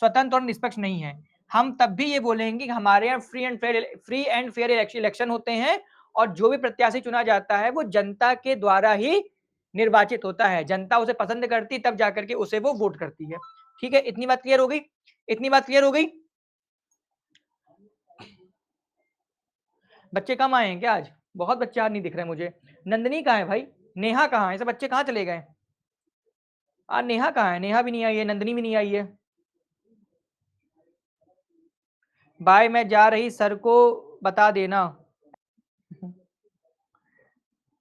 स्वतंत्र और निष्पक्ष नहीं है। हम तब भी ये बोलेंगे कि हमारे यहाँ फ्री एंड फेयर इलेक्शन होते हैं और जो भी प्रत्याशी चुना जाता है वो जनता के द्वारा ही निर्वाचित होता है। जनता उसे पसंद करती तब जाकर के उसे वो वोट करती है। ठीक है, इतनी बात क्लियर हो गई? इतनी बात क्लियर हो गई? बच्चे कम आए हैं क्या आज? बहुत बच्चे आज नहीं दिख रहे मुझे। नंदनी कहाँ है भाई? नेहा कहाँ है? सब बच्चे कहाँ चले गए? आज नेहा कहाँ है? नेहा भी नहीं आई है, नंदनी भी नहीं आई है। बाय, मैं जा रही सर को बता देना।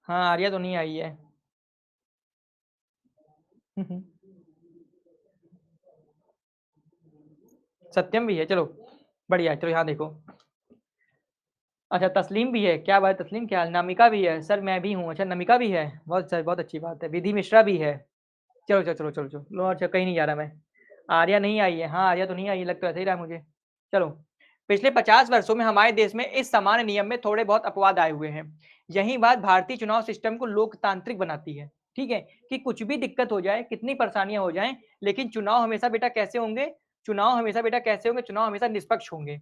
हाँ, आर्या तो नहीं आई है। सत्यम भी है, चलो बढ़िया। चलो यहाँ देखो, अच्छा तस्लीम भी है, क्या बात है तस्लीम, क्या हाल? नमिका भी है, सर मैं भी हूँ। अच्छा नमिका भी है, बहुत सर बहुत अच्छी बात है। विधि मिश्रा भी है। चलो चलो चलो चलो चलो लो, अच्छा कहीं नहीं जा रहा मैं। आर्या नहीं आई है, हाँ आर्या तो नहीं आई है, लग तो ऐसे ही रहा मुझे। चलो, पिछले 50 वर्षों में हमारे देश में इस सामान्य नियम में थोड़े बहुत अपवाद आए हुए हैं। यही बात भारतीय चुनाव सिस्टम को लोकतांत्रिक बनाती है। ठीक है, कि कुछ भी दिक्कत हो जाए, कितनी परेशानियां हो जाएं, लेकिन चुनाव हमेशा बेटा कैसे होंगे? चुनाव हमेशा बेटा कैसे होंगे? चुनाव हमेशा निष्पक्ष होंगे,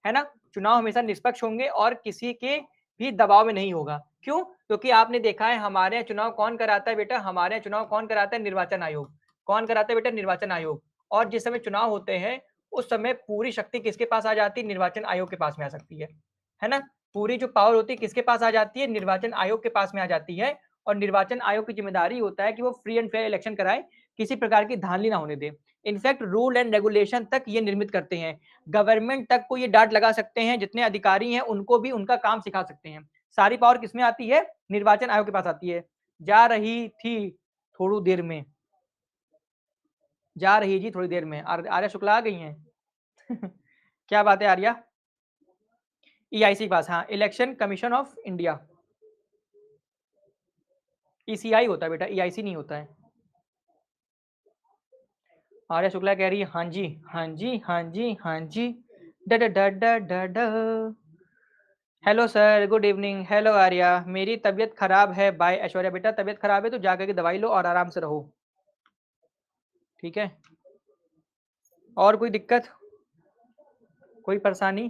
है ना? चुनाव हमेशा निष्पक्ष होंगे और किसी के भी दबाव में नहीं होगा। क्यों? क्योंकि आपने देखा है हमारे यहाँ चुनाव कौन कराता है बेटा? हमारे यहाँ चुनाव कौन कराता है? निर्वाचन आयोग। कौन कराता है बेटा? निर्वाचन आयोग। और जिस समय चुनाव होते हैं उस समय पूरी शक्ति किसके पास आ जाती है? निर्वाचन आयोग के पास में आ सकती है ना? पूरी जो पावर होती है किसके पास आ जाती है? निर्वाचन आयोग के पास में आ जाती है। और निर्वाचन आयोग की जिम्मेदारी होता है कि वो फ्री एंड फेयर इलेक्शन कराए, किसी प्रकार की धांधली ना होने दे। इनफैक्ट रूल एंड रेगुलेशन तक ये निर्मित करते हैं। गवर्नमेंट तक को ये डांट लगा सकते हैं, जितने अधिकारी हैं उनको भी उनका काम सिखा सकते हैं। सारी पावर किसमें आती है? निर्वाचन आयोग के पास आती है। जा रही थी थोड़ी देर में, जा रही जी थोड़ी देर में। आर्या शुक्ला आ गई हैं। क्या बात है आर्या? ईआईसी के पास, हाँ, election commission of India. ECI होता है बेटा, ईआईसी नहीं होता है। आर्या शुक्ला कह रही है हाँ जी हाँ जी हाँ जी हाँ जी। ड ड ड ड ड ड। Hello sir, good evening. Hello Arya, मेरी तबीयत खराब है। बाय ऐश्वर्या। बेटा तबीयत खराब है तो जाकर के दवाई लो और आराम से रहो, ठीक है? और कोई दिक्कत, कोई परेशानी?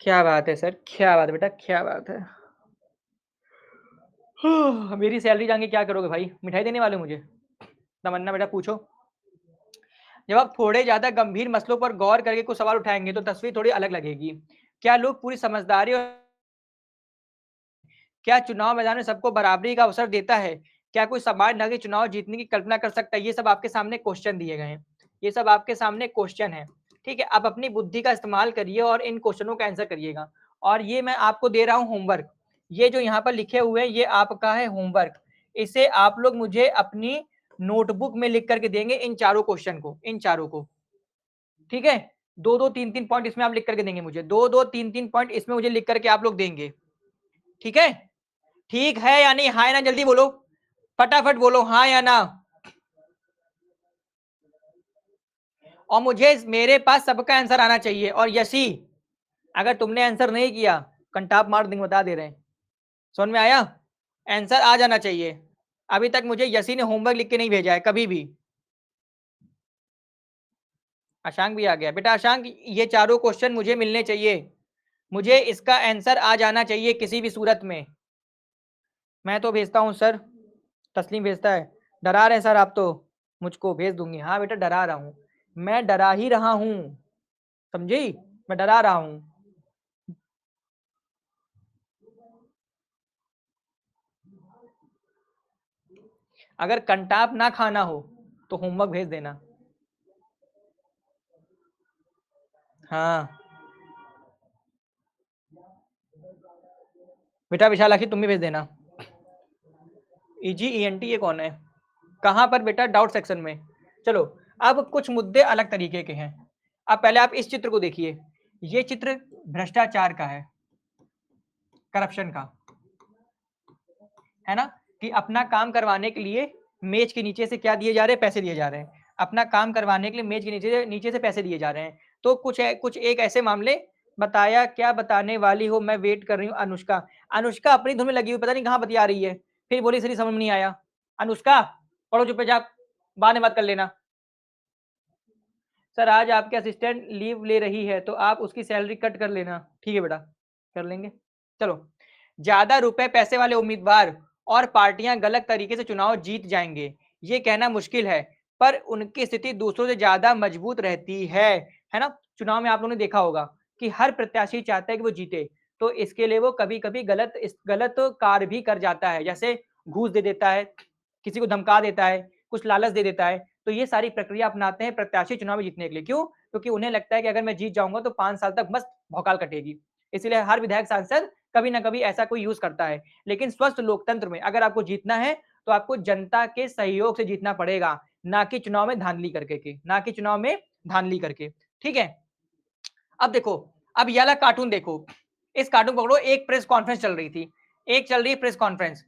क्या बात है सर, क्या बात है बेटा, क्या बात है। मेरी सैलरी जान के क्या करोगे भाई? मिठाई देने वाले हो मुझे? तमन्ना बेटा पूछो। जब आप थोड़े ज्यादा गंभीर मसलों पर गौर करके कुछ सवाल उठाएंगे तो तस्वीर थोड़ी अलग लगेगी। क्या लोग पूरी समझदारी और क्या चुनाव मैदान में सबको बराबरी का अवसर देता है? क्या कोई समाज न कि चुनाव जीतने की कल्पना कर सकता है? ये सब आपके सामने क्वेश्चन दिए गए हैं। ये सब आपके सामने क्वेश्चन है। ठीक है, आप अपनी बुद्धि का इस्तेमाल करिए और इन क्वेश्चनों का आंसर करिएगा। और ये मैं आपको दे रहा हूँ होमवर्क। ये जो यहाँ पर लिखे हुए हैं ये आपका है होमवर्क। इसे आप लोग मुझे अपनी नोटबुक में लिख करके देंगे, इन चारों क्वेश्चन को, इन चारों को। ठीक है, दो दो तीन तीन पॉइंट इसमें आप लिख करके देंगे मुझे, दो दो तीन तीन पॉइंट इसमें मुझे लिख करके आप लोग देंगे। ठीक है? ठीक है या नहीं? हाँ या ना, जल्दी बोलो, फटाफट बोलो हाँ या ना। और मुझे मेरे पास सबका आंसर आना चाहिए। और यसी, अगर तुमने आंसर नहीं किया कंटाप मार देंगे, बता दे रहे हैं। समझ में आया? आंसर आ जाना चाहिए। अभी तक मुझे यसी ने होमवर्क लिख के नहीं भेजा है कभी भी। अशांक भी आ गया। बेटा अशांक, ये चारों क्वेश्चन मुझे मिलने चाहिए। मुझे इसका आंसर आ जाना चाहिए किसी भी सूरत में। मैं तो भेजता हूँ सर, तस्लीम भेजता है। डरा रहे हैं सर आप तो मुझको। भेज दूंगी, हाँ बेटा डरा रहा हूँ, मैं डरा ही रहा हूँ, समझी? मैं डरा रहा हूँ। अगर कंटाप ना खाना हो तो होमवर्क भेज देना। हाँ बेटा विशालाक्षी तुम भी भेज देना। EGENT ये कौन है? कहाँ पर बेटा? डाउट सेक्शन में। चलो, अब कुछ मुद्दे अलग तरीके के हैं। अब पहले आप इस चित्र को देखिए। ये चित्र भ्रष्टाचार का है, करप्शन का, है ना? कि अपना काम करवाने के लिए मेज के नीचे से क्या दिए जा रहे हैं? पैसे दिए जा रहे हैं। अपना काम करवाने के लिए मेज के नीचे से पैसे दिए जा रहे हैं। तो कुछ एक ऐसे मामले बताया, क्या बताने वाली हो? मैं वेट कर रही हूँ। अनुष्का, अनुष्का अपनी धुन में लगी हुई, पता नहीं कहाँ बतिया रही है। फिर बोली सही समझ में नहीं आया। अनुष्का पढ़ो चुपचाप, बाद में बात कर लेना। सर आज आपके असिस्टेंट लीव ले रही है तो आप उसकी सैलरी कट कर लेना। ठीक है बेटा, कर लेंगे। चलो, ज्यादा रुपए पैसे वाले उम्मीदवार और पार्टियां गलत तरीके से चुनाव जीत जाएंगे, ये कहना मुश्किल है, पर उनकी स्थिति दूसरों से ज्यादा मजबूत रहती है ना। चुनाव में आप लोगों ने देखा होगा कि हर प्रत्याशी चाहता है कि वो जीते, तो इसके लिए वो कभी कभी गलत कार्य भी कर जाता है, जैसे घूस दे देता है, किसी को धमका देता है, कुछ लालच दे देता है। तो ये सारी प्रक्रिया अपनाते हैं प्रत्याशी चुनाव में जीतने के लिए। क्यों? क्योंकि उन्हें लगता है कि अगर मैं जीत जाऊंगा तो 5 साल तक मस्त भौकाल कटेगी। इसलिए हर विधायक सांसद कभी ना कभी ऐसा कोई यूज करता है। लेकिन स्वस्थ लोकतंत्र में अगर आपको जीतना है तो आपको जनता के सहयोग से जीतना पड़ेगा, ना कि चुनाव में धांधली करके के ना कि चुनाव में धांधली करके। ठीक है, अब देखो, अब ये वाला कार्टून देखो, इस कार्टून पकड़ो। एक प्रेस कॉन्फ्रेंस चल रही थी, एक चल रही है प्रेस कॉन्फ्रेंस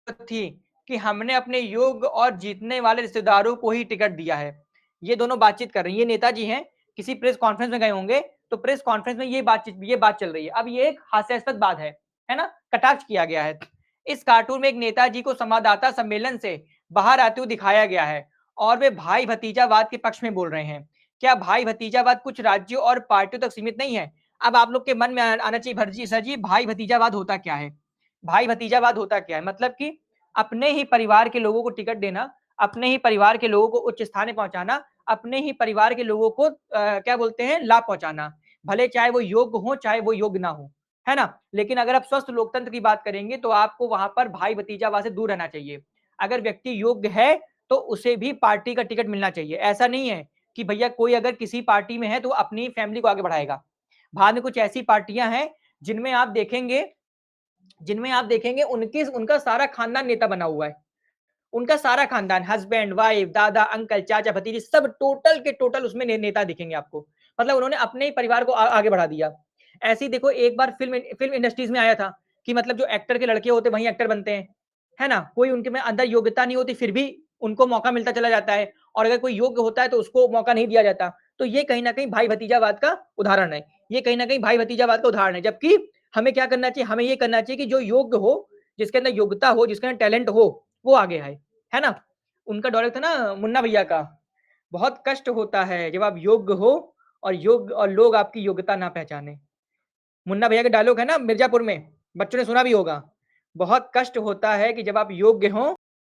थी कि हमने अपने योग्य और जीतने वाले रिश्तेदारों को ही टिकट दिया है। ये दोनों बातचीत कर रही है, ये नेताजी हैं, किसी प्रेस कॉन्फ्रेंस में गए होंगे, तो प्रेस कॉन्फ्रेंस में ये बात चल रही है। अब ये एक हास्यास्पद बात है ना, कटाक्ष किया गया है। इस कार्टून में एक नेताजी को संवाददाता सम्मेलन से बाहर आते हुए दिखाया गया है और वे भाई भतीजावाद के पक्ष में बोल रहे हैं। क्या भाई भतीजावाद कुछ राज्यों और पार्टियों तक सीमित नहीं है? अब आप लोग के मन में आना चाहिए, भरजी सर जी भाई भतीजावाद होता क्या है? भाई भतीजावाद होता क्या है? मतलब कि अपने ही परिवार के लोगों को टिकट देना, अपने ही परिवार के लोगों को उच्च स्थान पहुंचाना, अपने ही परिवार के लोगों को क्या बोलते हैं, लाभ पहुंचाना, भले चाहे वो योग्य हो चाहे वो योग्य ना हो, है ना। लेकिन अगर आप स्वस्थ लोकतंत्र की बात करेंगे तो आपको वहां पर भाई भतीजावाद से दूर रहना चाहिए। अगर व्यक्ति योग्य है तो उसे भी पार्टी का टिकट मिलना चाहिए। ऐसा नहीं है कि भैया कोई अगर किसी पार्टी में है तो अपनी फैमिली को आगे बढ़ाएगा। बाद में कुछ ऐसी पार्टियां हैं जिनमें आप देखेंगे उनकी उनका सारा खानदान नेता बना हुआ है। उनका सारा खानदान, हस्बैंड, वाइफ, दादा, अंकल, चाचा, भतीजे, सब टोटल के टोटल उसमें नेता दिखेंगे आपको। मतलब उन्होंने अपने ही परिवार को आगे बढ़ा दिया। ऐसे ही देखो, एक बार फिल्म इंडस्ट्रीज में आया था कि मतलब जो एक्टर के लड़के होते वही एक्टर बनते हैं, है ना। कोई उनके में अंदर योग्यता नहीं होती, फिर भी उनको मौका मिलता चला जाता है, और अगर कोई योग्य होता है तो उसको मौका नहीं दिया जाता। तो ये कहीं ना कहीं भाई भतीजावाद का उदाहरण है। ये कहीं ना कहीं भाई भतीजावाद का उदाहरण है। जबकि हमें क्या करना चाहिए? हमें ये करना चाहिए कि जो योग्य हो, जिसके अंदर योग्यता हो, जिसके अंदर टैलेंट हो, वो आगे आए, है ना। उनका डायलॉग था ना मुन्ना भैया का, बहुत कष्ट होता है जब आप योग्य हो और लोग आपकी योग्यता ना पहचाने। मुन्ना भैया का डायलॉग है ना मिर्जापुर में, बच्चों ने सुना भी होगा। बहुत कष्ट होता है कि जब आप योग्य हो